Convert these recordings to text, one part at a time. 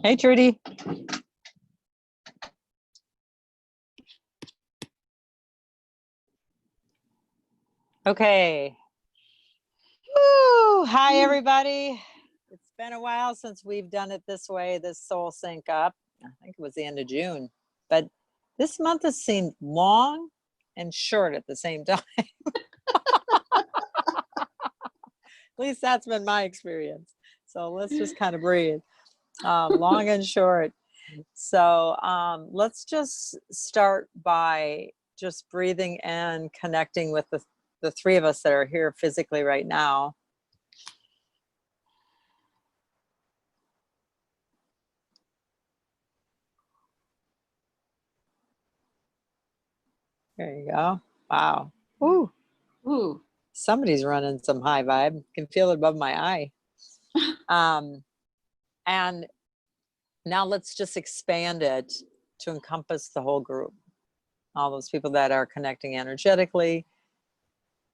Hey, Trudy. Okay. Woo! Hi, everybody. It's been a while since we've done it this way, this soul sync up. I think it was the end of June, but this month has seemed long and short at the same time. At least that's been my experience. So let's just kind of breathe. Long and short. So let's just start by just breathing and connecting with the three of us that are here physically right now. There you go. Wow. Ooh. Ooh. Somebody's running some high vibe. Can feel it above my eye. And now let's just expand it to encompass the whole group. All those people that are connecting energetically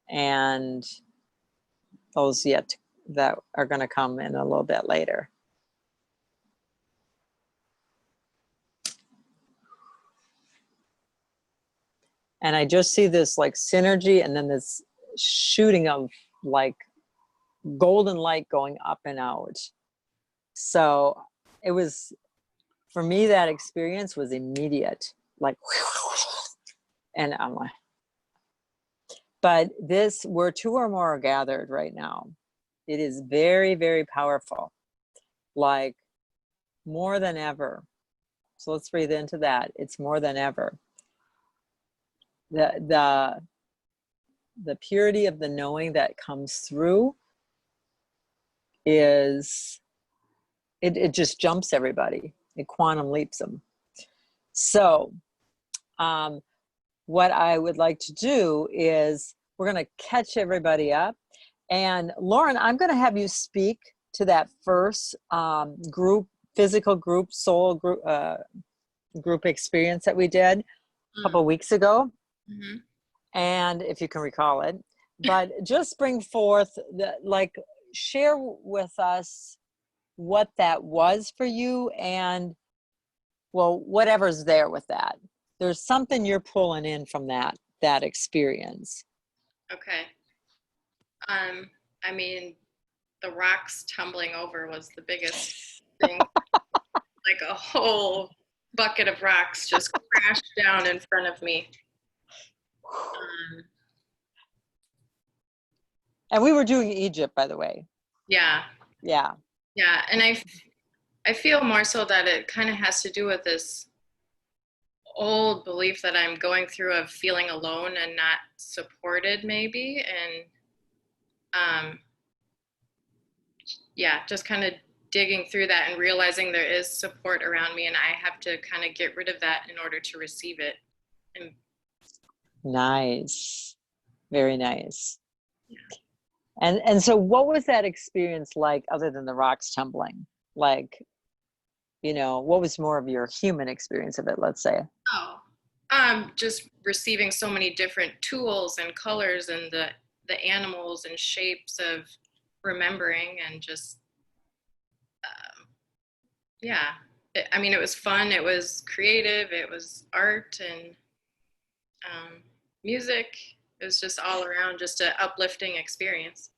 and those yet that are going to come in a little bit later. And I just see this like synergy and then this shooting of like golden light going up and out. So it was, for me, that experience was immediate, like, and I'm like, but this, where two or more are gathered right now, it is very, very powerful, like more than ever. So let's breathe into that. It's more than ever. The purity of the knowing that comes through is, it just jumps everybody. It quantum leaps them. So what I would like to do is we're going to catch everybody up. And Lauren, I'm going to have you speak to that first group, physical group, soul group, group experience that we did a couple weeks ago. Mm-hmm. And if you can recall it, but just bring forth, share with us what that was for you and, well, whatever's there with that. There's something you're pulling in from that experience. Okay. I mean, the rocks tumbling over was the biggest thing. Like a whole bucket of rocks just crashed down in front of me. And we were doing Egypt, by the way. Yeah. Yeah. Yeah. And I feel more so that it kind of has to do with this old belief that I'm going through of feeling alone and not supported, maybe. And yeah, just kind of digging through that and realizing there is support around me and I have to kind of get rid of that in order to receive it. And nice. Very nice. Yeah. And so what was that experience like other than the rocks tumbling? Like, you know, what was more of your human experience of it, let's say? Just receiving so many different tools and colors and the animals and shapes of remembering and just yeah. I mean, it was fun. It was creative. It was art and music. It was just all around just an uplifting experience.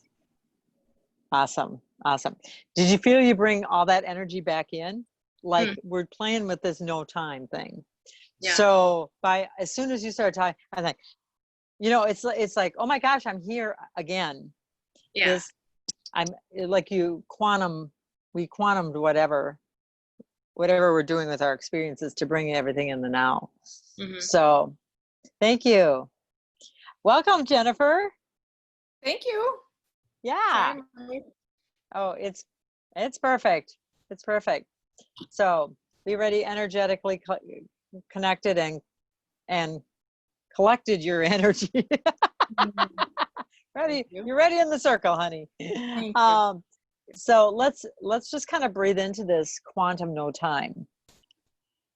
Awesome. Awesome. Did you feel you bring all that energy back in? Like Mm, we're playing with this no time thing. yeah. So by as soon as you start talking, I think, it's like, oh my gosh, I'm here again. Yeah. This I'm like we quantumed whatever we're doing with our experiences to bring everything in the now. Hmm. So thank you. Welcome, Jennifer. Thank you. Yeah. Sorry, Molly. Oh, it's perfect. It's perfect. So be ready, energetically connected and collected your energy. Mhm. Ready, Thank you. you're ready in the circle, honey. Thank you. Um, so let's just kind of breathe into this quantum no time.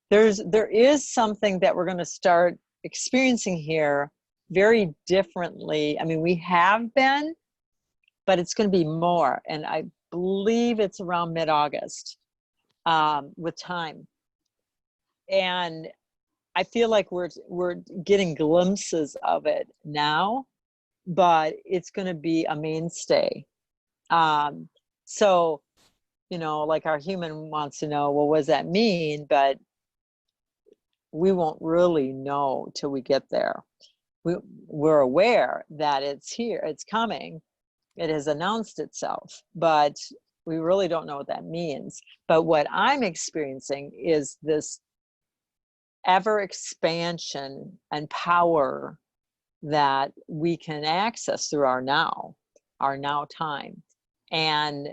There is something that we're going to start experiencing here very differently. I mean, we have been, but it's going to be more, and I believe it's around mid-August, with time. And I feel like we're getting glimpses of it now, but it's going to be a mainstay. Um, so, like our human wants to know, well, what does that mean? But we won't really know till we get there. We're aware that it's here, it's coming, it has announced itself, but we really don't know what that means. But what I'm experiencing is this ever expansion and power that we can access through our now time. And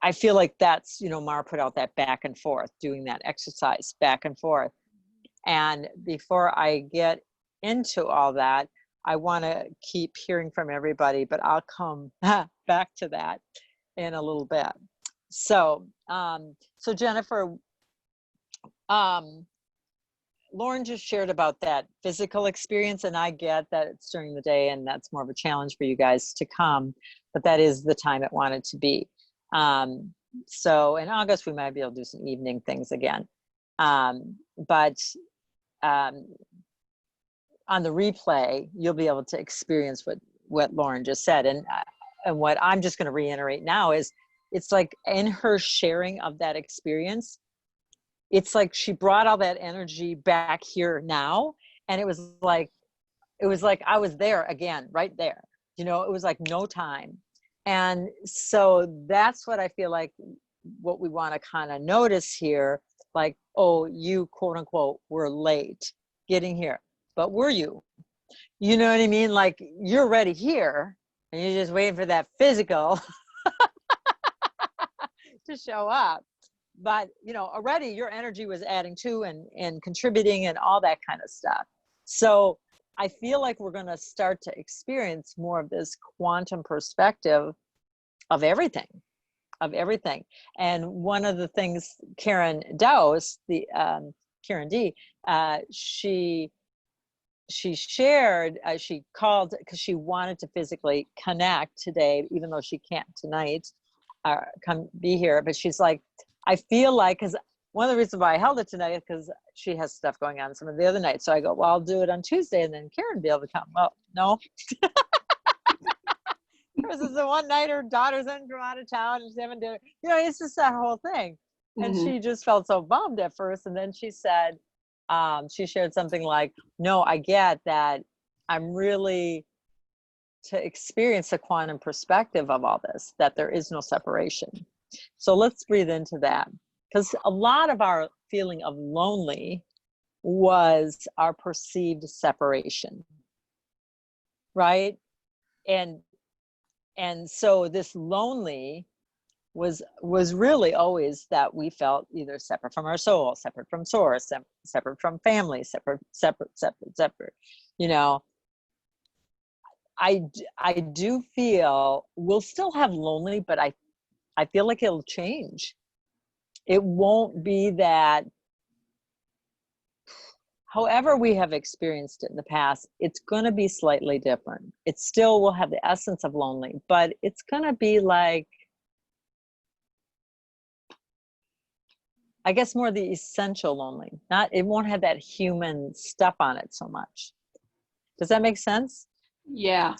I feel like that's, Mara put out that back and forth, doing that exercise back and forth. And before I get into all that, I want to keep hearing from everybody, but I'll come back to that in a little bit. So, so Jennifer, Lauren just shared about that physical experience, and I get that it's during the day and that's more of a challenge for you guys to come, but that is the time it wanted to be. So in August, we might be able to do some evening things again. But um, on the replay, you'll be able to experience what Lauren just said. And what I'm just going to reiterate now is it's like in her sharing of that experience, it's like she brought all that energy back here now. And it was like I was there again, right there. It was like no time. And so that's what I feel like what we want to kind of notice here, like, oh, you quote unquote were late getting here. But were you? You know what I mean? Like you're already here and you're just waiting for that physical to show up. But already your energy was adding to and contributing and all that kind of stuff. So I feel like we're going to start to experience more of this quantum perspective of everything. And one of the things Karen Dowse, the Karen D, she shared, she called because she wanted to physically connect today, even though she can't tonight come be here. But she's like, I feel like, because one of the reasons why I held it tonight is because she has stuff going on some of the other nights. So I go, well, I'll do it on Tuesday and then Karen will be able to come. Well, no. This is the one night her daughter's in from out of town and she's having dinner. It's just that whole thing. And Mhm. she just felt so bummed at first. And then she said, she shared something like, no, I get that I'm really to experience the quantum perspective of all this, that there is no separation. So let's breathe into that. Because a lot of our feeling of lonely was our perceived separation, right? And so this lonely was really always that we felt either separate from our soul, separate from source, separate from family, separate. You know, I do feel we'll still have lonely, but I feel like it'll change. It won't be that. However we have experienced it in the past, it's going to be slightly different. It still will have the essence of lonely, but it's going to be like I guess more the essential lonely. Not, it won't have that human stuff on it so much. Does that make sense? Yeah.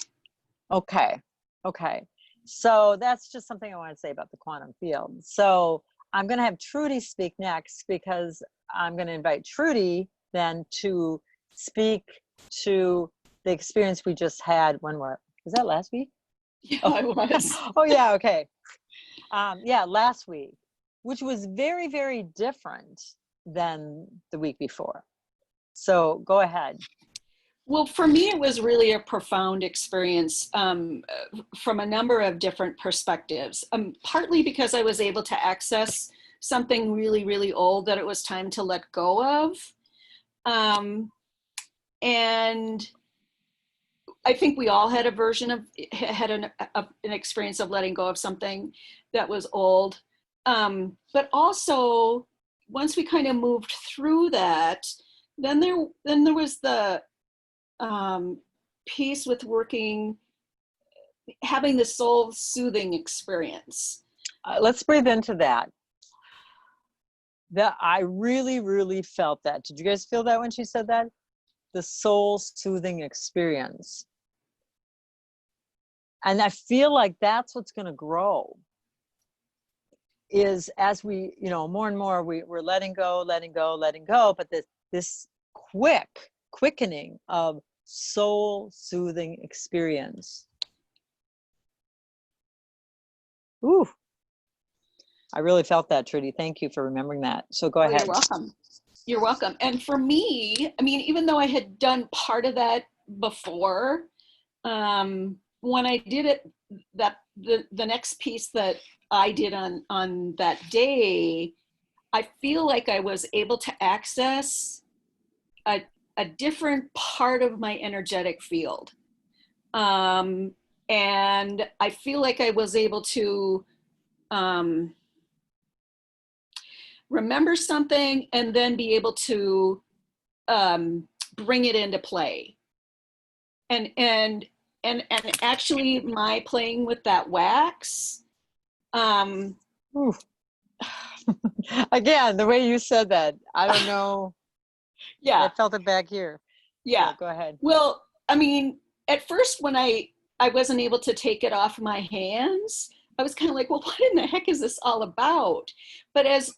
Okay. Okay. So that's just something I want to say about the quantum field. So I'm going to have Trudy speak next because I'm going to invite Trudy then to speak to the experience we just had when was that last week? Yeah, I was. Oh yeah. Okay. Yeah, last week, which was very, very different than the week before. So go ahead. Well, for me, it was really a profound experience from a number of different perspectives. Partly because I was able to access something really, really old that it was time to let go of. And I think we all had a version of, had an experience of letting go of something that was old. But also, once we kind of moved through that, then there was the piece with working, having the soul soothing experience. Let's breathe into that. That I really, really felt that. Did you guys feel that when she said that? The soul soothing experience. And I feel like that's what's going to grow is as we, more and more we're letting go, but this quickening of soul soothing experience. Ooh, I really felt that, Trudy. Thank you for remembering that. So go ahead. You're welcome. You're welcome. And for me, I mean, even though I had done part of that before, when I did it, that the next piece that I did on that day, I feel like I was able to access a different part of my energetic field. And I feel like I was able to remember something and then be able to bring it into play. And actually my playing with that wax, again, the way you said that, I don't know. yeah, I felt it back here. yeah. So go ahead. Well, I mean, at first when I wasn't able to take it off my hands, I was kind of like, well, what in the heck is this all about? But as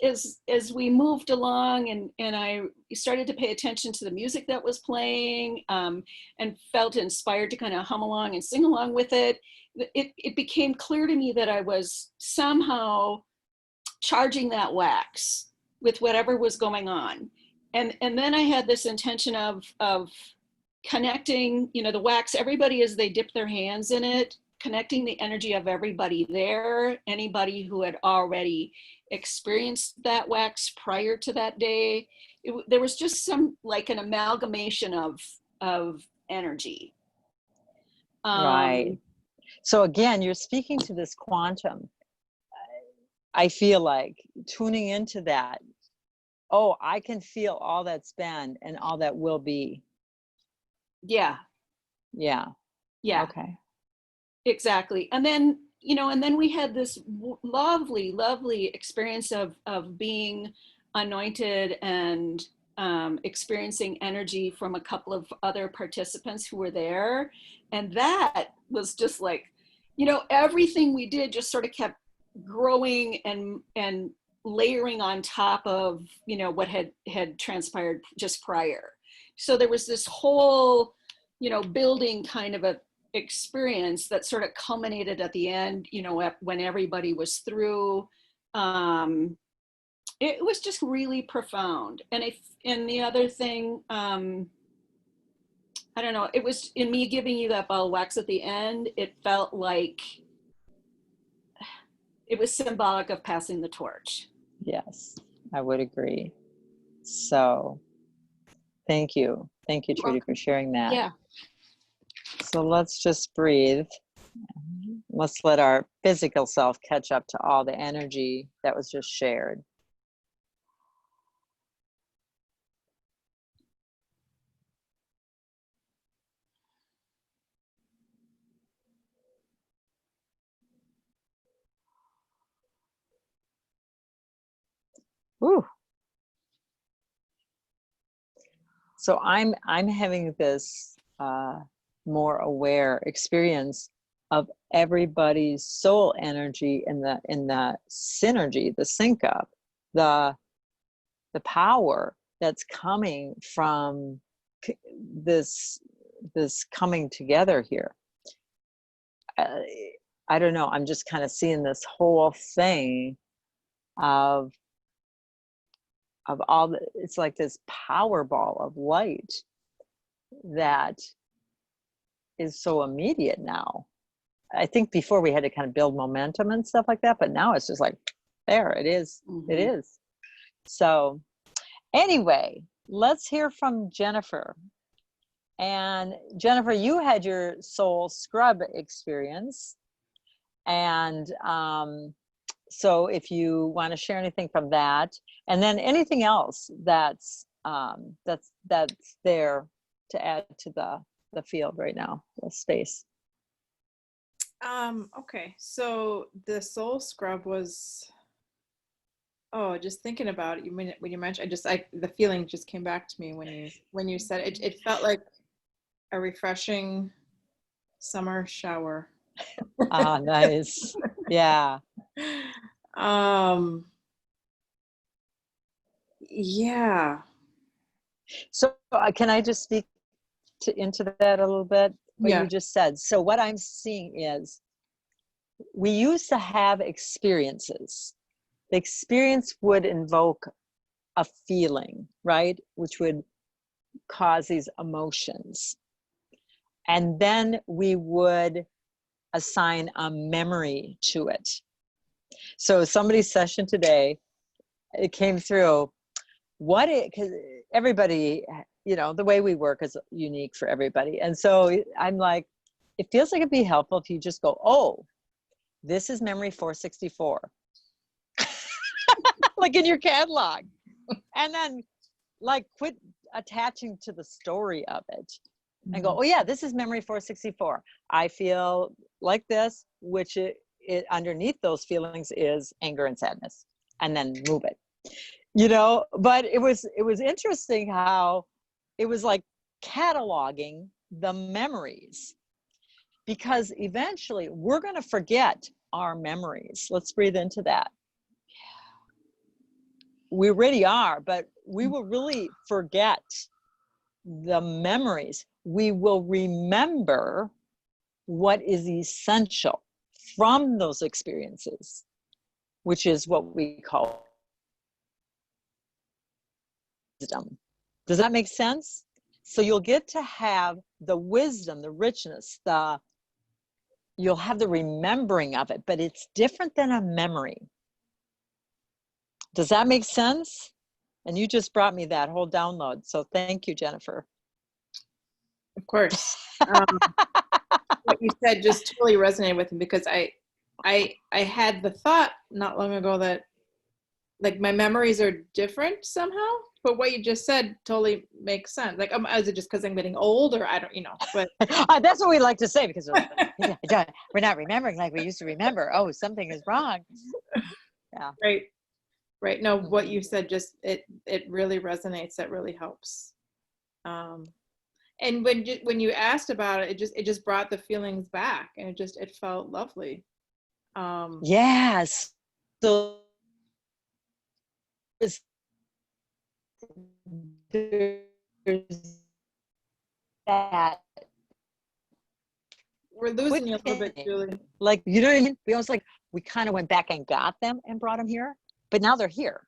we moved along and I started to pay attention to the music that was playing, and felt inspired to kind of hum along and sing along with it, it became clear to me that I was somehow charging that wax with whatever was going on. And then I had this intention of connecting, the wax, everybody as they dip their hands in it, connecting the energy of everybody there, anybody who had already experienced that wax prior to that day. There was just some, like an amalgamation of energy. Right. So again, you're speaking to this quantum. I feel like tuning into that. Oh, I can feel all that's been and all that will be. Yeah. Yeah. Yeah. Okay. Exactly. And then, and then we had this lovely, lovely experience of being anointed and experiencing energy from a couple of other participants who were there. And that was just like, everything we did just sort of kept growing and layering on top of, what had transpired just prior. So there was this whole, building kind of a experience that sort of culminated at the end, when everybody was through. It was just really profound. And the other thing, I don't know, it was in me giving you that ball of wax at the end, it felt like it was symbolic of passing the torch. Yes, I would agree. So thank you. Thank you, Trudy, for sharing that. Yeah. So let's just breathe. Let's let our physical self catch up to all the energy that was just shared. Whew. So I'm having this more aware experience of everybody's soul energy in the synergy, the sync up, the power that's coming from this coming together here. I don't know, I'm just kind of seeing this whole thing of all the, it's like this power ball of light that is so immediate now. I think before we had to kind of build momentum and stuff like that, but now it's just like, there it is. It is. So anyway, let's hear from Jennifer. And Jennifer, you had your soul scrub experience. And so if you want to share anything from that, and then anything else that's there to add to the field right now, the space. Okay, so the soul scrub was, oh, just thinking about it, when you mentioned, the feeling just came back to me when you said it. It felt like a refreshing summer shower. Ah, nice. Yeah. Yeah. So can I just speak into that a little bit? What Yeah. you just said. So what I'm seeing is we used to have experiences. The experience would invoke a feeling, right? Which would cause these emotions. And then we would assign a memory to it. So somebody's session today, it came through, because everybody, you know, the way we work is unique for everybody. And so I'm like, it feels like it'd be helpful if you just go, oh, this is memory 464. Like in your catalog. And then like quit attaching to the story of it and go, oh yeah, this is memory 464. I feel like this, which it underneath those feelings is anger and sadness, and then move it, you know. But it was interesting how it was like cataloging the memories, because eventually we're going to forget our memories. Let's breathe into that. We already are, but we will really forget the memories. We will remember what is essential from those experiences, which is what we call wisdom. Does that make sense? So you'll get to have the wisdom, the richness, you'll have the remembering of it, but it's different than a memory. Does that make sense? And you just brought me that whole download. So thank you, Jennifer. Of course. What you said just totally resonated with me, because I had the thought not long ago that like my memories are different somehow, but what you just said totally makes sense. Like, is it just because I'm getting old, or I don't, but that's what we like to say, because we're not remembering like we used to remember. Oh, something is wrong. Yeah. Right. No, what you said just, it really resonates. That really helps. And when you asked about it, it just brought the feelings back, and it felt lovely. Yes. So there's that. We're losing you a little bit, Julie. Like, you know what I mean? We almost like, we kind of went back and got them and brought them here, but now they're here.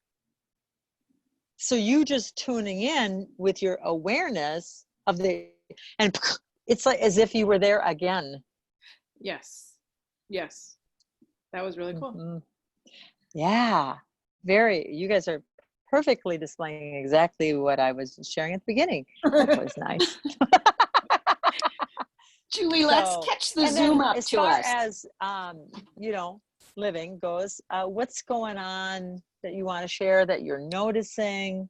So you just tuning in with your awareness of and it's like as if you were there again. Yes. That was really cool. Mm-hmm. Yeah. You guys are perfectly displaying exactly what I was sharing at the beginning. That was nice. Julie, let's catch the Zoom up as to far us. as living goes, what's going on that you want to share that you're noticing?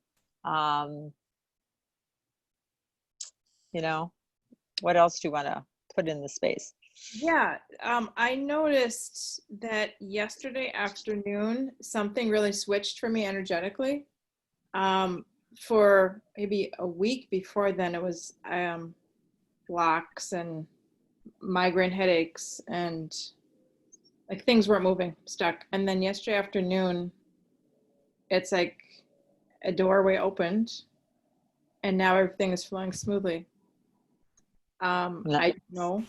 What else do you want to put in the space? Yeah, I noticed that yesterday afternoon something really switched for me energetically. for maybe a week before then, it was blocks and migraine headaches, and like things weren't moving, stuck. And then yesterday afternoon, it's like a doorway opened, and now everything is flowing smoothly. I don't know.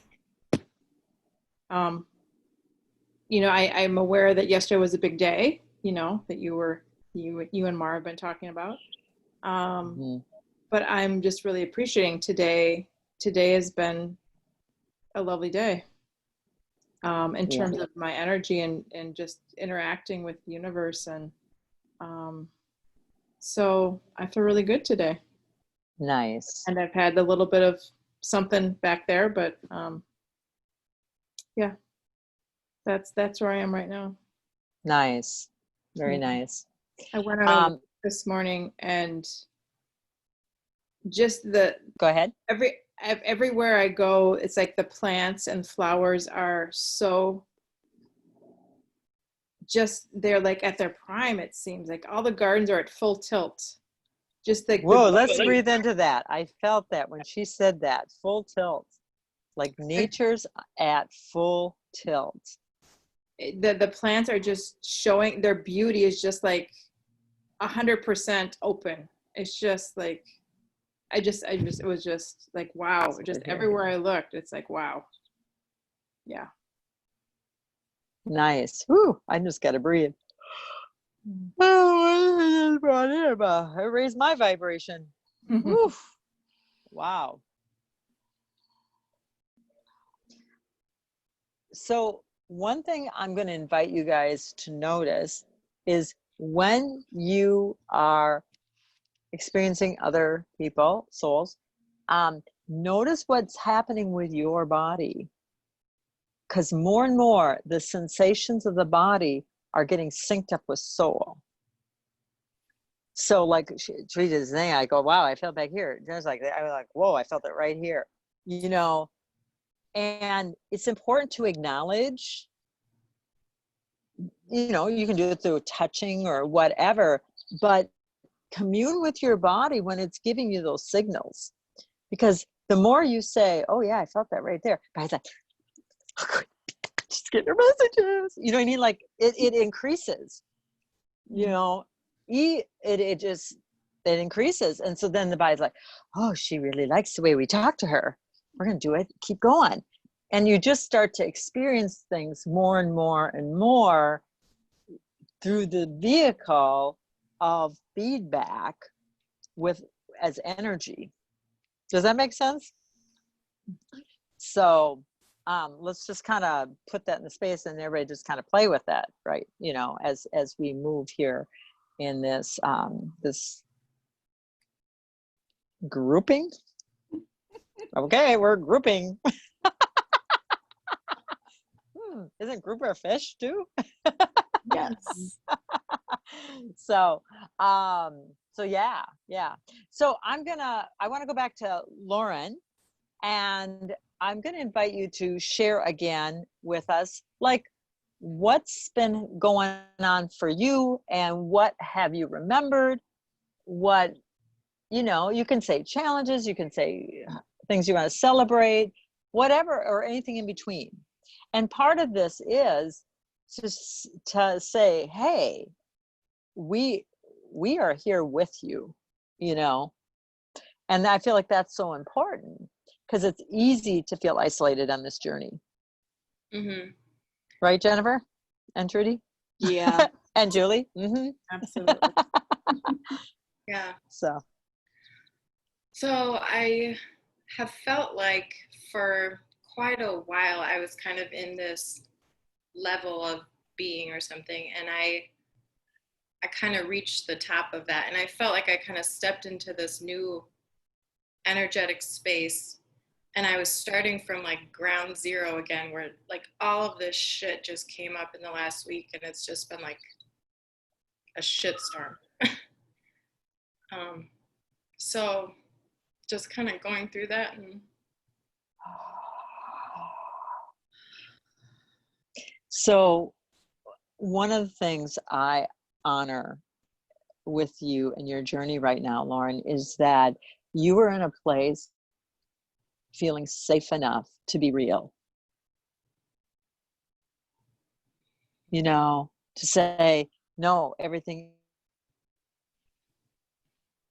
I'm aware that yesterday was a big day, that you and Mara have been talking about. But I'm just really appreciating today. Today has been a lovely day in terms of my energy and just interacting with the universe. And so I feel really good today. Nice. And I've had a little bit of something back there, but yeah, that's where I am right now. Nice. Very Yeah. nice. I went on a walk this morning, and just Go ahead. everywhere I go, it's like the plants and flowers are so just, they're like at their prime. It seems like all the gardens are at full tilt. Just like Whoa, let's breathe into that. I felt that when she said that, full tilt. Like nature's at full tilt. the plants are just showing their beauty is just like 100% open. It's just like it was just like wow. Just everywhere I looked, it's like wow. Yeah. Nice. Whew, I just got to breathe. Oh, I raised my vibration. Woof. Wow. So one thing I'm going to invite you guys to notice is when you are experiencing other people, souls, notice what's happening with your body. Because more and more, the sensations of the body are getting synced up with soul. So like Teresa saying, I go, wow, I felt back here. Just like I was like, whoa, I felt it right here. And it's important to acknowledge, you can do it through touching or whatever, but commune with your body when it's giving you those signals. Because the more you say, oh yeah, I felt that right there, guys, like, just get your messages. You know what I mean? Like it increases, it increases. And so then the body's like, oh, she really likes the way we talk to her. We're going to do it. Keep going. And you just start to experience things more and more and more through the vehicle of feedback as energy. Does that make sense? So let's just kind of put that in the space and everybody just kind of play with that, right? As we move here in this this grouping. Okay, we're grouping. Isn't grouper a fish too? Yes. So yeah. So I want to go back to Lauren, and I'm going to invite you to share again with us, like, what's been going on for you and what have you remembered? What, you can say challenges, you can say things you want to celebrate, whatever, or anything in between. And part of this is to say, hey, we are here with you, and I feel like that's so important because it's easy to feel isolated on this journey. Mm-hmm. Right, Jennifer and Trudy? Yeah. And Julie? Absolutely. Yeah. So I have felt like for quite a while I was kind of in this level of being or something, and I kind of reached the top of that, and I felt like I kind of stepped into this new energetic space, and I was starting from like ground zero again, where like all of this shit just came up in the last week, and it's just been like a shitstorm. So just kind of going through that. And so one of the things I honor with you and your journey right now, Lauren, is that you are in a place feeling safe enough to be real. You know, to say, no, everything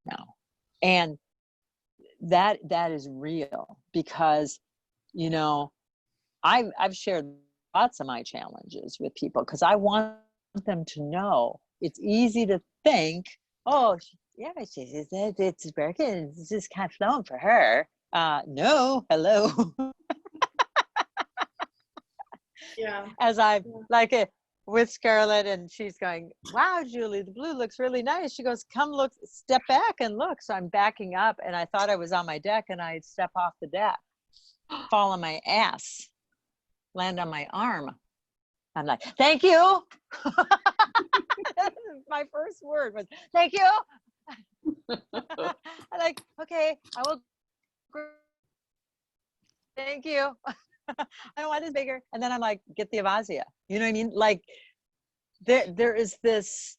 now. And that is real, because, you know, I've shared lots of my challenges with people because I want them to know it's easy to think, oh, yeah, it's working. It's just kind of flowing for her. No, hello. Yeah. As I've like it with Scarlett, and she's going, wow, Julie, the blue looks really nice. She goes, come look, step back and look. So I'm backing up, and I thought I was on my deck, and I step off the deck, fall on my ass, land on my arm. I'm like, thank you. My first word was, thank you. I'm like, okay, I will. Thank you. I don't want this bigger. And then I'm like, get the Avazia. You know what I mean? Like there is this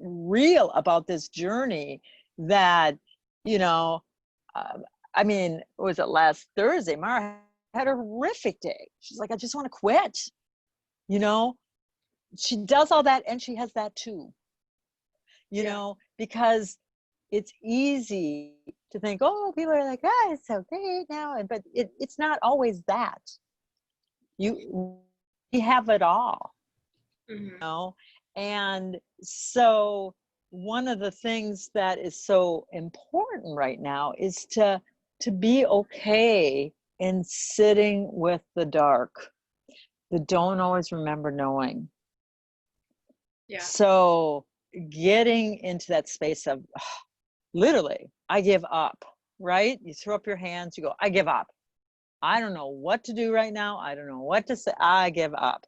real about this journey that, you know, I mean, was it last Thursday? Mara had a horrific day. She's like, I just want to quit. You know, she does all that, and she has that too. You know, because it's easy to think, oh, people are like, ah, it's so great now. But it's not always that. We have it all, you know? And so one of the things that is so important right now is to be okay in sitting with the dark, the don't always remember knowing. Yeah. So getting into that space of literally, I give up, right? You throw up your hands, you go, I give up. I don't know what to do right now. I don't know what to say. I give up.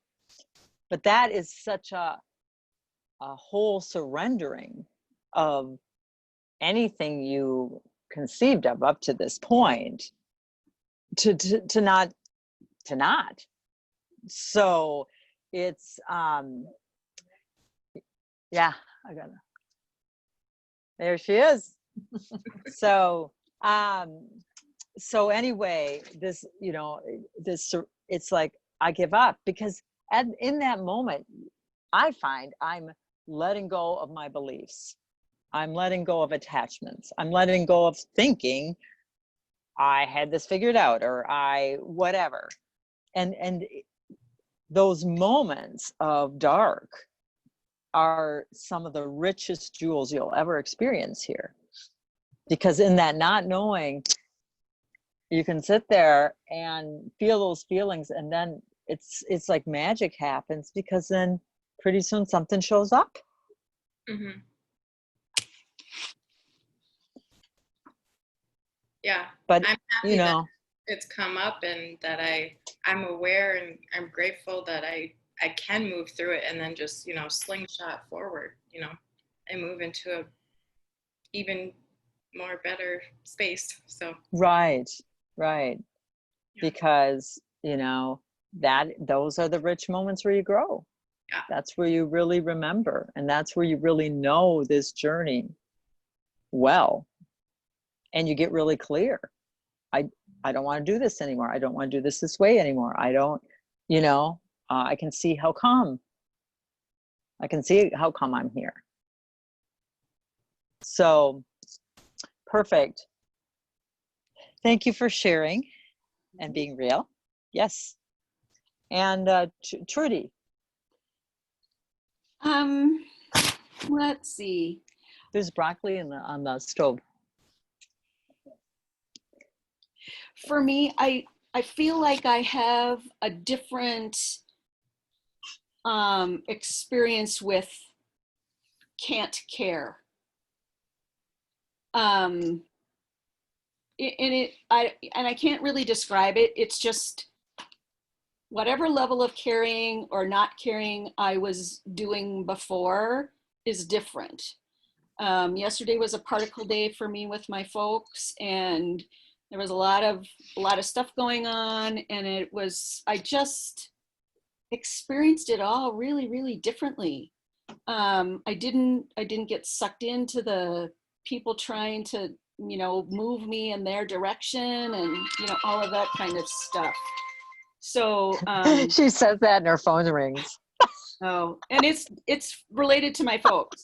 But that is such a whole surrendering of anything you conceived of up to this point to not. So it's yeah, I got it. There she is. So anyway, this, you know, this, it's like I give up, because in that moment I find I'm letting go of my beliefs. I'm letting go of attachments. I'm letting go of thinking I had this figured out, or I whatever. And those moments of dark are some of the richest jewels you'll ever experience here. Because in that not knowing, you can sit there and feel those feelings, and then it's like magic happens, because then pretty soon something shows up. Yeah. But I'm happy you know, that it's come up, and that I'm aware, and I'm grateful that I can move through it, and then just, you know, slingshot forward, you know, and move into a even more better space. So right. Yeah. Because, you know, those are the rich moments where you grow. Yeah. That's where you really remember, and that's where you really know this journey well, and you get really clear. I don't want to do this anymore. I don't want to do this way anymore. I don't, you know, I can see how come. I can see how come I'm here. So perfect. Thank you for sharing and being real. Yes. And Trudy. Let's see. There's broccoli on the stove. For me, I feel like I have a different experience with can't care. And I can't really describe it. It's just whatever level of caring or not caring I was doing before is different. Yesterday was a particle day for me with my folks, and there was a lot of stuff going on, and I just experienced it all really, really differently. I didn't get sucked into the people trying to, move me in their direction and, all of that kind of stuff. So, She says that and her phone rings. and it's related to my folks.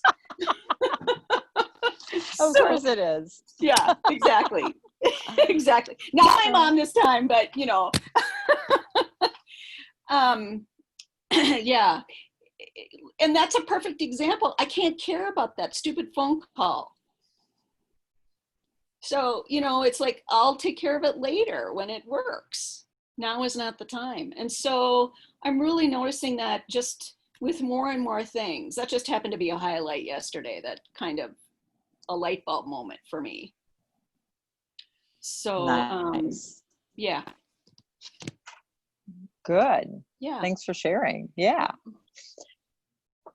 Of So, course it is. yeah, exactly. Exactly. Not my mom this time, but yeah. And that's a perfect example. I can't care about that stupid phone call. So, it's like, I'll take care of it later when it works. Now is not the time. And so I'm really noticing that just with more and more things. That just happened to be a highlight yesterday, that kind of a light bulb moment for me. So, Nice. yeah. Good. Yeah. Thanks for sharing. Yeah.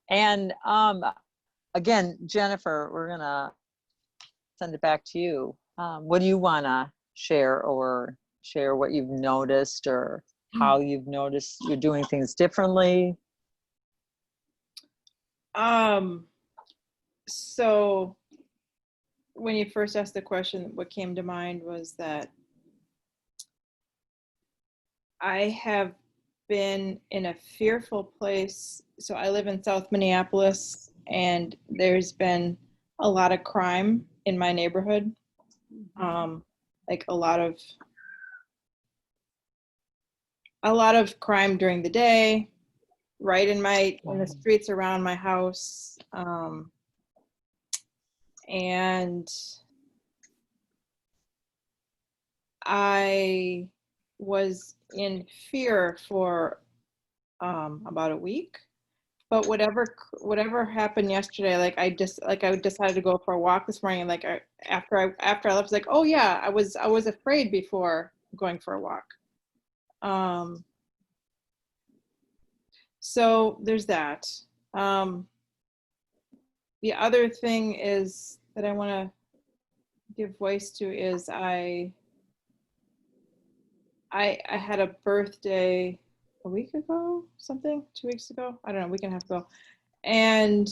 And again, Jennifer, we're gonna send it back to you. What do you wanna share, or share what you've noticed, or how you've noticed you're doing things differently? So when you first asked the question, what came to mind was that I have been in a fearful place. So I live in South Minneapolis, and there's been a lot of crime in my neighborhood. Like a lot of crime during the day, right in the streets around my house. And I was in fear for about a week. But whatever happened yesterday, I decided to go for a walk this morning, and after I left, I was like, oh yeah, I was afraid before going for a walk. So there's that. The other thing is that I want to give voice to is I had a birthday a week ago, 2 weeks ago. I don't know, a week and a half ago. And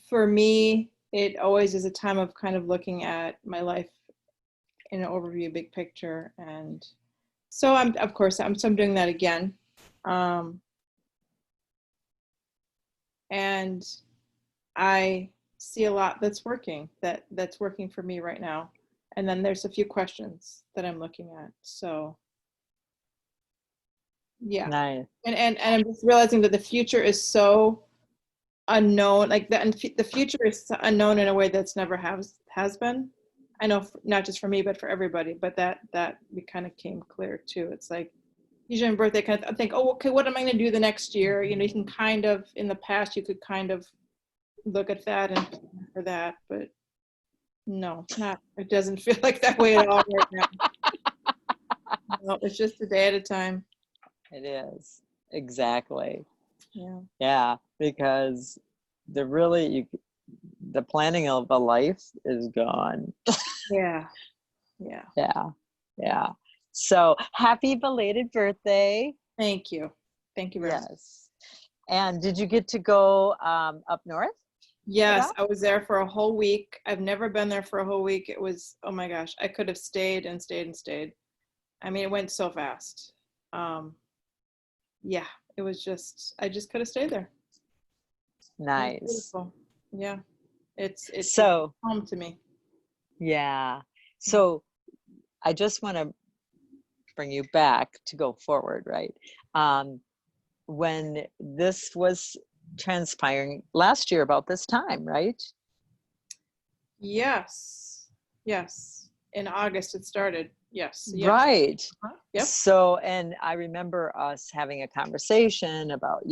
for me, it always is a time of kind of looking at my life in an overview, big picture. And so I'm doing that again. And I see a lot that's working for me right now. And then there's a few questions that I'm looking at. So yeah. Nice. And I'm just realizing that the future is so unknown, the future is unknown in a way that's never has been. I know, not just for me, but for everybody. But that kind of came clear too. It's like usually on birthday, kind of think, oh, okay, what am I going to do the next year? You can kind of, in the past, you could kind of look at that and plan for that, but no, it doesn't feel like that way at all right now. No, it's just a day at a time. It is. Exactly. Yeah. Yeah, because the planning of a life is gone. Yeah. Yeah. So happy belated birthday. Thank you very much. Yes. And did you get to go up north? Yes, I was there for a whole week. I've never been there for a whole week. It was, oh my gosh, I could have stayed and stayed and stayed. I mean, it went so fast. Yeah, it was I just could have stayed there. Nice. Yeah, it's so home to me. Yeah. So I just want to bring you back to go forward, right? When this was transpiring last year about this time, right? Yes. In August it started. Yes. Right. Yep. So, and I remember us having a conversation about,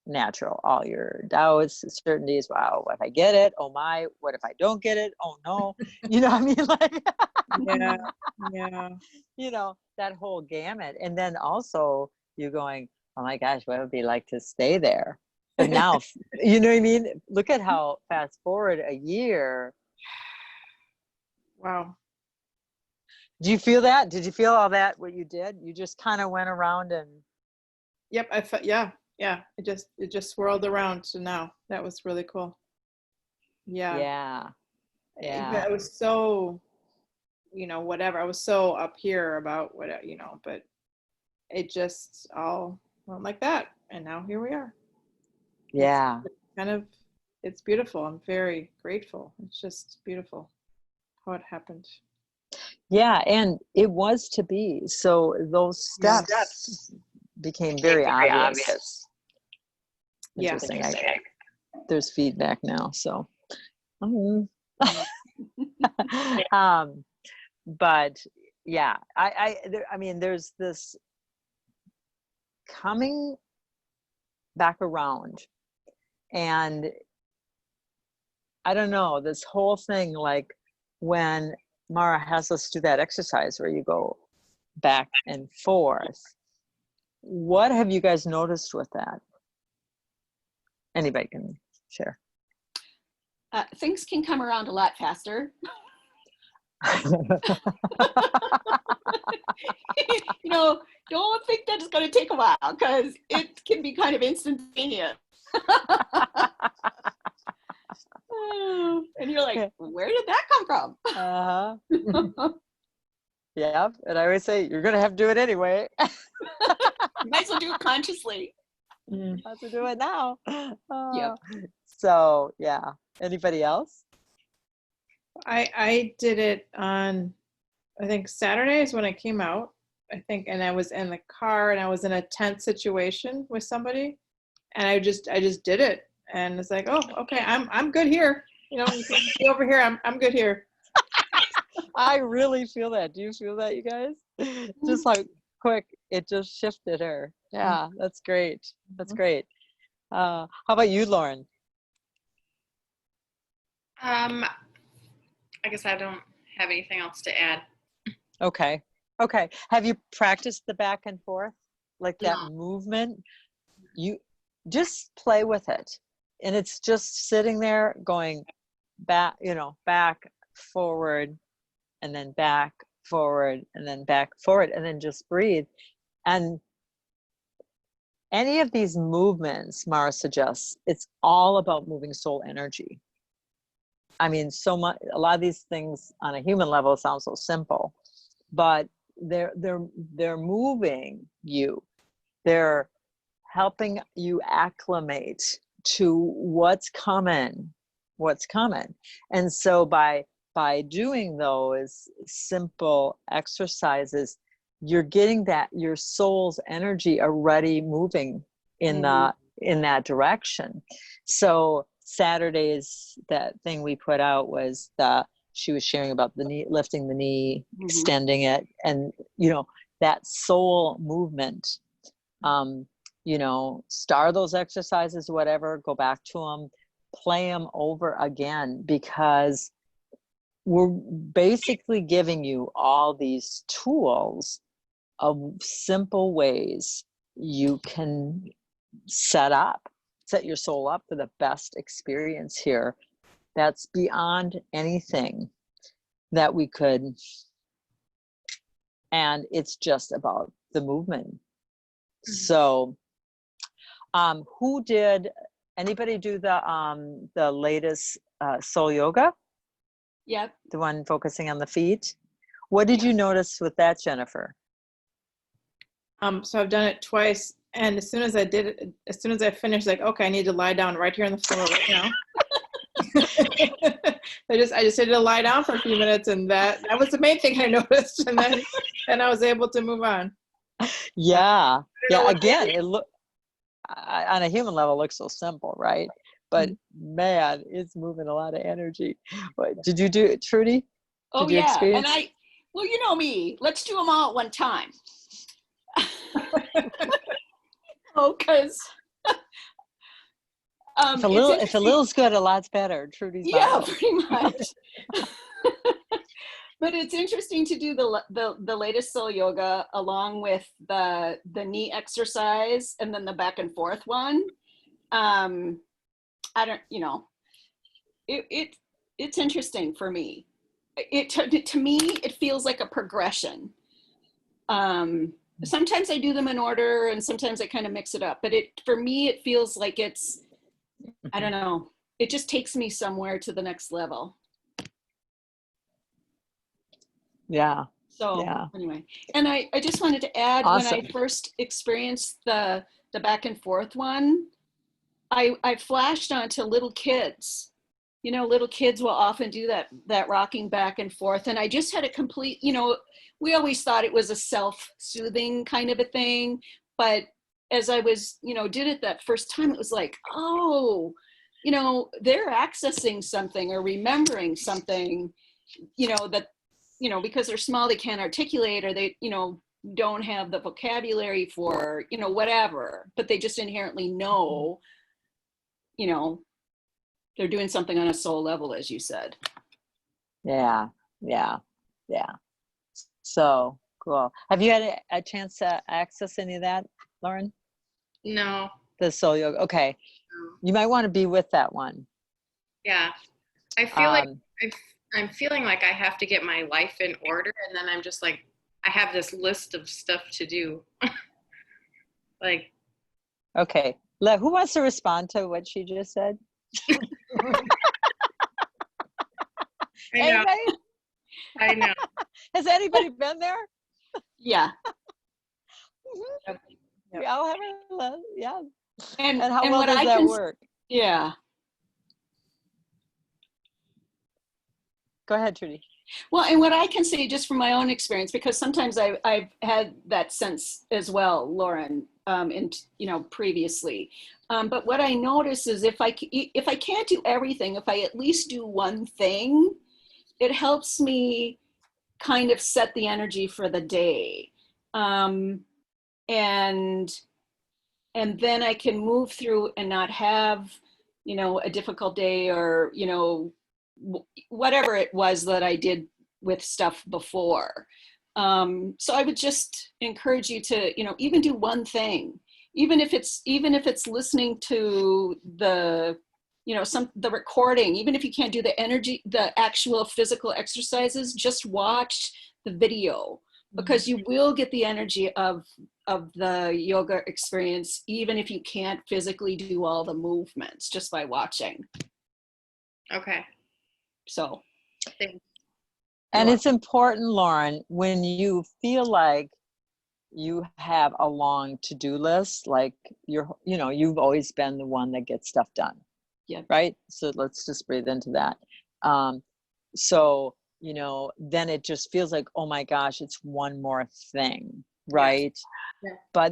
natural, all your doubts, certainties. Wow, what if I get it? Oh my, what if I don't get it? Oh no. You know what I mean? Yeah. That whole gamut. And then also you going, oh my gosh, what would it be like to stay there? But now, you know what I mean? Look at how fast forward a year. Wow. Do you feel that? Did you feel all that, what you did? You just kind of went around and. Yep. Yeah. yeah, it just swirled around to now. That was really cool. Yeah. Yeah. Yeah. I was so, whatever. I was so up here about what, but it just all went like that. And now here we are. Yeah. It's kind of, it's beautiful. I'm very grateful. It's just beautiful how it happened. Yeah. And it was to be. So those steps became very obvious. Yeah. Interesting. There's feedback now. So, but yeah, I mean, there's this coming back around, and I don't know, this whole thing, like when Mara has us do that exercise where you go back and forth, what have you guys noticed with that? Anybody can share. Things can come around a lot faster. Don't think that it's going to take a while, because it can be kind of instantaneous. And you're like, where did that come from? Yeah, and I always say, you're going to have to do it anyway. You might as well do it consciously. Have to do it now. Yep. So, yeah. Anybody else? I did it on, I think Saturday is when I came out, I think, and I was in the car and I was in a tense situation with somebody, and I just did it, and it's like, oh, okay, I'm good here. You can be over here. I'm good here. I really feel that. Do you feel that, you guys? Just like quick, it just shifted her. Yeah, that's great. That's great. How about you, Lauren? I guess I don't have anything else to add. Okay. Have you practiced the back and forth? Like that movement? You just play with it. And it's just sitting there going back, back, forward, and then back, forward, and then back, forward, and then just breathe. And any of these movements, Mara suggests, it's all about moving soul energy. I mean, so much, a lot of these things on a human level sound so simple, but they're moving you. They're helping you acclimate to what's coming. And so by doing those simple exercises, you're getting that your soul's energy already moving in that direction. So Saturday's, that thing we put out was she was sharing about the knee, lifting the knee, extending it, and that soul movement. Start those exercises, whatever, go back to them, play them over again, because we're basically giving you all these tools of simple ways you can set your soul up for the best experience here. That's beyond anything that we could. And it's just about the movement. So, anybody do the latest soul yoga? Yep. The one focusing on the feet. What did you notice with that, Jennifer? So I've done it twice, and as soon as I finished, like, okay, I need to lie down right here on the floor right now. I just had to lie down for a few minutes, and that was the main thing I noticed, and then I was able to move on. Yeah. Again, it look on a human level, it looks so simple, right? But man, it's moving a lot of energy. Did you do it, Trudy? Oh, Did you yeah. experience? And well, you know me, let's do them all at one time. Because if a little's good, a lot's better. Trudy's yeah, pretty much. But it's interesting to do the latest soul yoga along with the knee exercise and then the back and forth one. I don't, it's interesting for me. To me, it feels like a progression. sometimes I do them in order and sometimes I kind of mix it up. But for me, it feels like it's, I don't know, it just takes me somewhere to the next level. Yeah. So Yeah. anyway, and I just wanted to add, Awesome. when I first experienced the back and forth one, I flashed onto little kids. You know, little kids will often do that rocking back and forth. And I just had a complete, you know, we always thought it was a self-soothing kind of a thing. But as I was, you know, did it that first time, it was like, oh, you know, they're accessing something or remembering something, you know, that, you know, because they're small, they can't articulate, or they, you know, don't have the vocabulary for, you know, whatever, but they just inherently know, you know, they're doing something on a soul level, as you said. Yeah. Yeah. Yeah. So cool. Have you had a chance to access any of that, Lauren? No. The soul yoga. Okay. You might want to be with that one. Yeah. I feel like Um, I'm feeling like I have to get my life in order, and then I'm just like, I have this list of stuff to do. Like, okay. Who wants to respond to what she just said? I know, Anybody? I know. Has anybody been there? Yeah. Yep. We all have yeah. And And how well what does I that can, work? yeah. Go ahead, Trudy. Well, and what I can say just from my own experience, because sometimes I've had that sense as well, Lauren, and you know, previously. But what I notice is if I can't do everything, if I at least do one thing, it helps me kind of set the energy for the day, and then I can move through and not have, you know, a difficult day, or you know, whatever it was that I did with stuff before. So I would just encourage you to, you know, even do one thing, even if it's listening to the, you know, the recording, even if you can't do the actual physical exercises, just watch the video, because you will get the energy of the yoga experience, even if you can't physically do all the movements, just by watching. Okay. So. Thanks. And it's important, Lauren, when you feel like you have a long to-do list, like you've always been the one that gets stuff done. Yeah. Right? So let's just breathe into that. So, you know, then it just feels like, oh my gosh, it's one more thing, right? Yeah.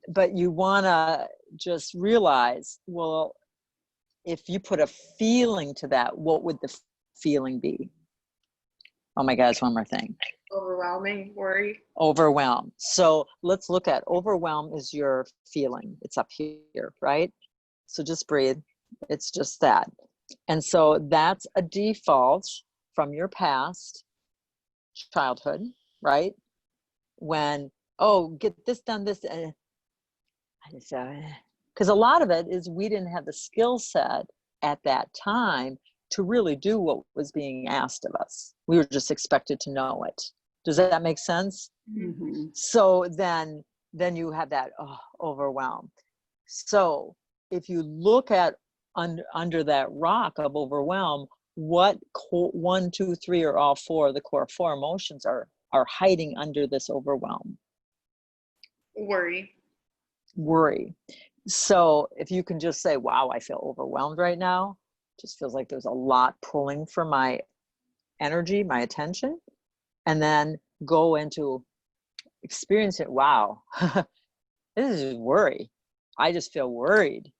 But you want to just realize, well, if you put a feeling to that, what would the feeling be? Oh my gosh, one more thing. Overwhelming, worry. Overwhelm. So let's look at overwhelm is your feeling. It's up here, right? So just breathe. It's just that. And so that's a default from your past childhood, right? When, oh, get this done, this, because a lot of it is we didn't have the skill set at that time to really do what was being asked of us. We were just expected to know it. Does that make sense? Mm-hmm. So then you have that overwhelm. So if you look at under that rock of overwhelm, what 1, 2, 3, or all 4 of the core 4 emotions are hiding under this overwhelm? Worry. So if you can just say, wow, I feel overwhelmed right now, just feels like there's a lot pulling for my energy, my attention, and then go into experience it. Wow, this is worry. I just feel worried.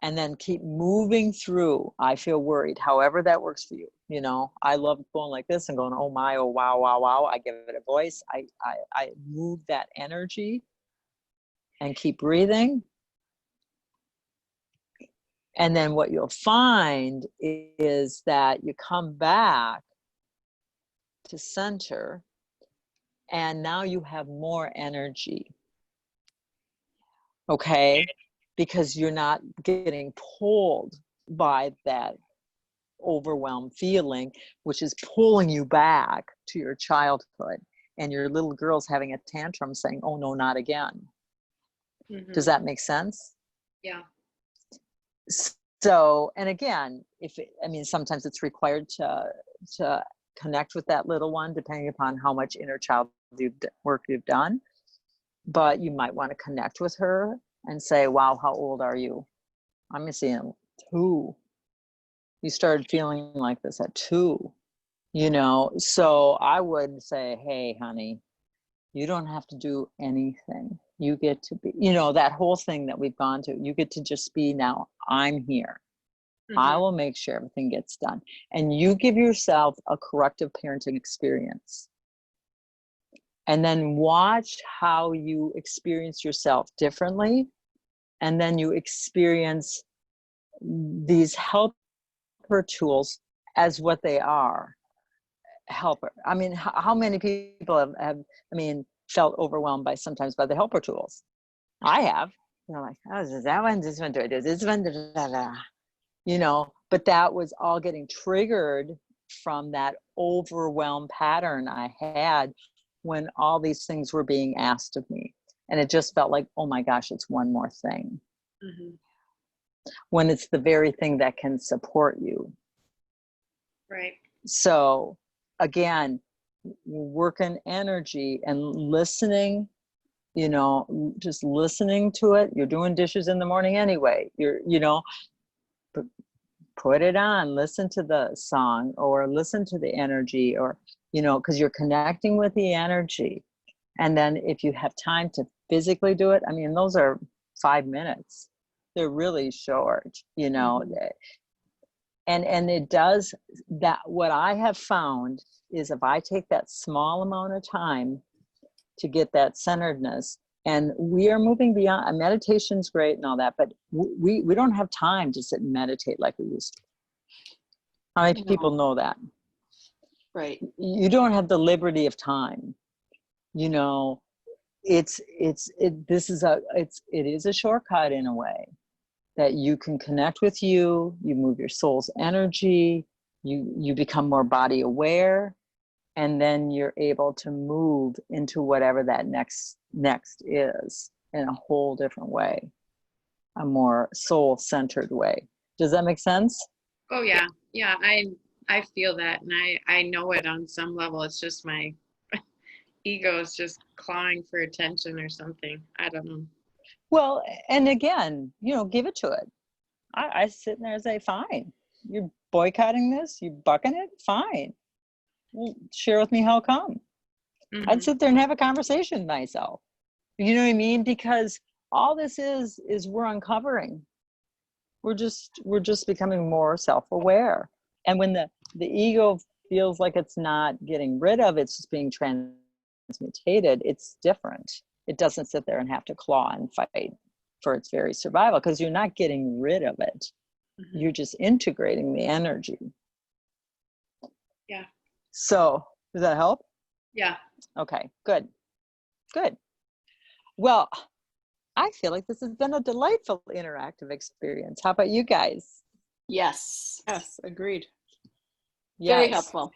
And then keep moving through. I feel worried, however that works for you. You know, I love going like this and going, oh my, oh wow, wow, wow. I give it a voice. I move that energy and keep breathing. And then what you'll find is that you come back to center, and now you have more energy. Okay? Because you're not getting pulled by that overwhelmed feeling, which is pulling you back to your childhood. and your little girl's having a tantrum saying, oh no, not again. Does Mhm. that make sense? Yeah. So, and again, sometimes it's required to connect with that little one, depending upon how much inner child work you've done. But you might want to connect with her and say, wow, how old are you? I'm seeing 2. You started feeling like this at 2, So I would say, hey, honey, you don't have to do anything. You get to be, that whole thing that we've gone to, you get to just be now. I'm here. I Mhm. will make sure everything gets done. And you give yourself a corrective parenting experience. And then watch how you experience yourself differently. And then you experience these helper tools as what they are, helper. I mean, how many people have felt overwhelmed sometimes by the helper tools? I have. Like, oh, is that one? This one, do I do this one? Da, da, da, da. But that was all getting triggered from that overwhelmed pattern I had when all these things were being asked of me. And it just felt like, oh my gosh, it's one more thing. Mhm. When it's the very thing that can support you. Right. So again, working energy and listening, just listening to it. You're doing dishes in the morning anyway. Put it on, listen to the song or listen to the energy, or, because you're connecting with the energy. And then if you have time to physically do it, those are 5 minutes. They're really short, Mhm. and it does that. What I have found is if I take that small amount of time to get that centeredness, and we are moving beyond, meditation's great and all that, but we don't have time to sit and meditate like we used to. How many people No. know that? Right. You don't have the liberty of time. It is a shortcut in a way that you can connect with you move your soul's energy, you become more body aware, and then you're able to move into whatever that next is in a whole different way, a more soul centered way. Does that make sense? Oh yeah. Yeah. I feel that, and I know it on some level. It's just my ego is just clawing for attention or something. I don't know. Well, and again, give it to it. I sit there and say, fine, you're boycotting this, you're bucking it, fine. Well, share with me how come. I'd Mhm. sit there and have a conversation with myself. You know what I mean? Because all this is we're uncovering. We're just becoming more self-aware. And when the ego feels like it's not getting rid of, it's just being transmutated, it's different. It doesn't sit there and have to claw and fight for its very survival, because you're not getting rid of it. Mhm. You're just integrating the energy. Yeah. So does that help? Yeah. Okay, good. Well, I feel like this has been a delightful interactive experience. How about you guys? Yes. Yes, agreed. Very Yes. helpful.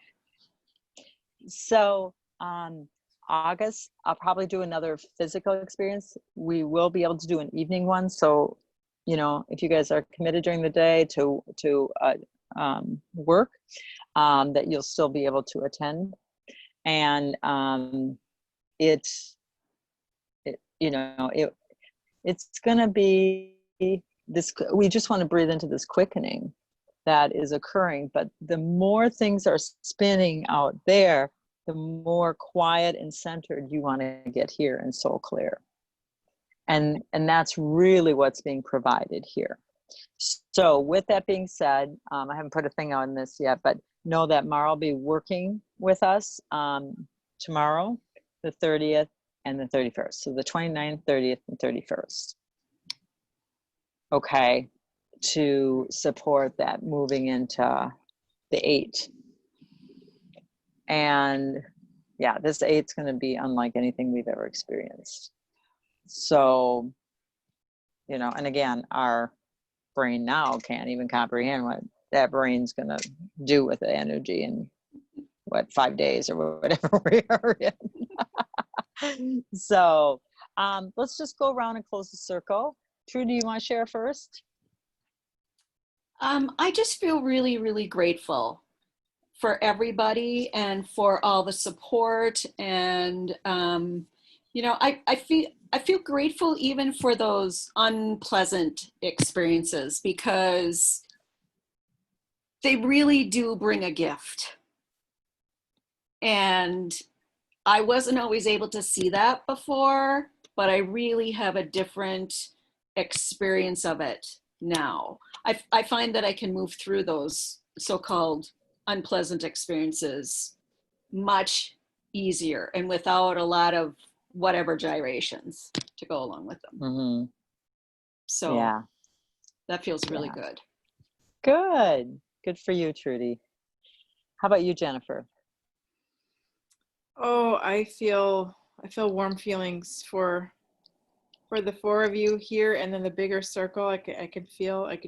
So August, I'll probably do another physical experience. We will be able to do an evening one. So, if you guys are committed during the day to work, that you'll still be able to attend. And it's going to be this, we just want to breathe into this quickening that is occurring. But the more things are spinning out there, the more quiet and centered you want to get here and soul clear. And that's really what's being provided here. So with that being said, I haven't put a thing on this yet, but know that Mara will be working with us tomorrow, the 30th and the 31st. So the 29th, 30th, and 31st. Okay, to support that moving into the 8. And yeah, this 8's going to be unlike anything we've ever experienced. So, and again, our brain now can't even comprehend what that brain's going to do with the energy in 5 days or whatever we are in. So let's just go around and close the circle. Trudy, you want to share first? I just feel really, really grateful for everybody and for all the support. And, you know, I feel grateful even for those unpleasant experiences because they really do bring a gift. And I wasn't always able to see that before, but I really have a different experience of it now. I find that I can move through those so-called unpleasant experiences much easier and without a lot of whatever gyrations to go along with them. Mm-hmm. So Yeah. that feels really Yeah. good. Good. Good for you, Trudy. How about you, Jennifer? Oh, I feel warm feelings for the four of you here, and then the bigger circle. I could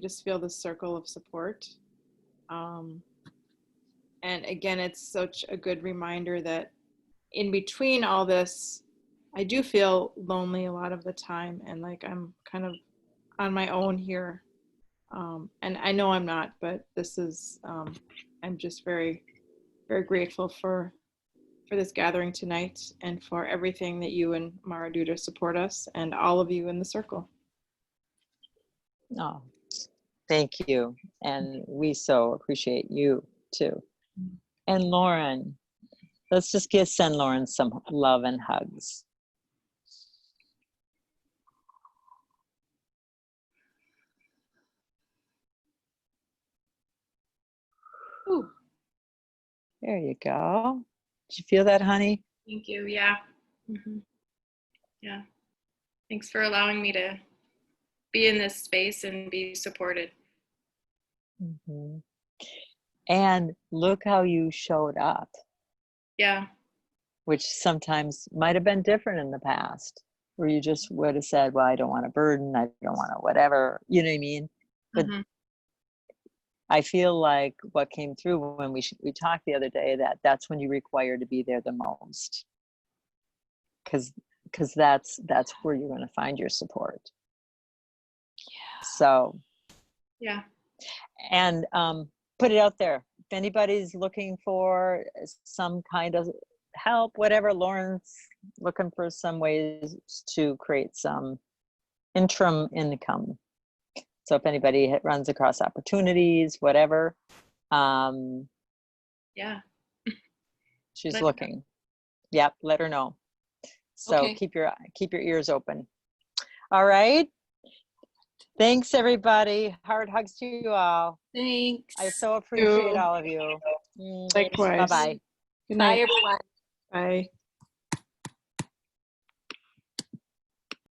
just feel the circle of support. And again, it's such a good reminder that in between all this, I do feel lonely a lot of the time, and like I'm kind of on my own here. And I know I'm not, but this is, I'm just very, very grateful for this gathering tonight and for everything that you and Mara do to support us and all of you in the circle. Oh, thank you. And we so appreciate you too. And Lauren, let's just send Lauren some love and hugs. Ooh. There you go. Did you feel that, honey? Thank you. Yeah. Yeah. Thanks for allowing me to be in this space and be supported. Mm-hmm. And look how you showed up, Yeah. which sometimes might have been different in the past, where you just would have said, well, I don't want a burden. I don't want to whatever, you know what I mean? But I feel like what came through when we talked the other day, that's when you require to be there the most. Because that's where you're going to find your support. Yeah. So. Yeah. And put it out there. If anybody's looking for some kind of help, whatever, Lauren's looking for some ways to create some interim income. So if anybody runs across opportunities, whatever, yeah, she's looking. Yep, let her know. So Okay. keep your ears open. All right. Thanks, everybody. Hard hugs to you all. Thanks. I so appreciate all of you. Likewise. Bye-bye. Good Bye, night. everyone. Bye.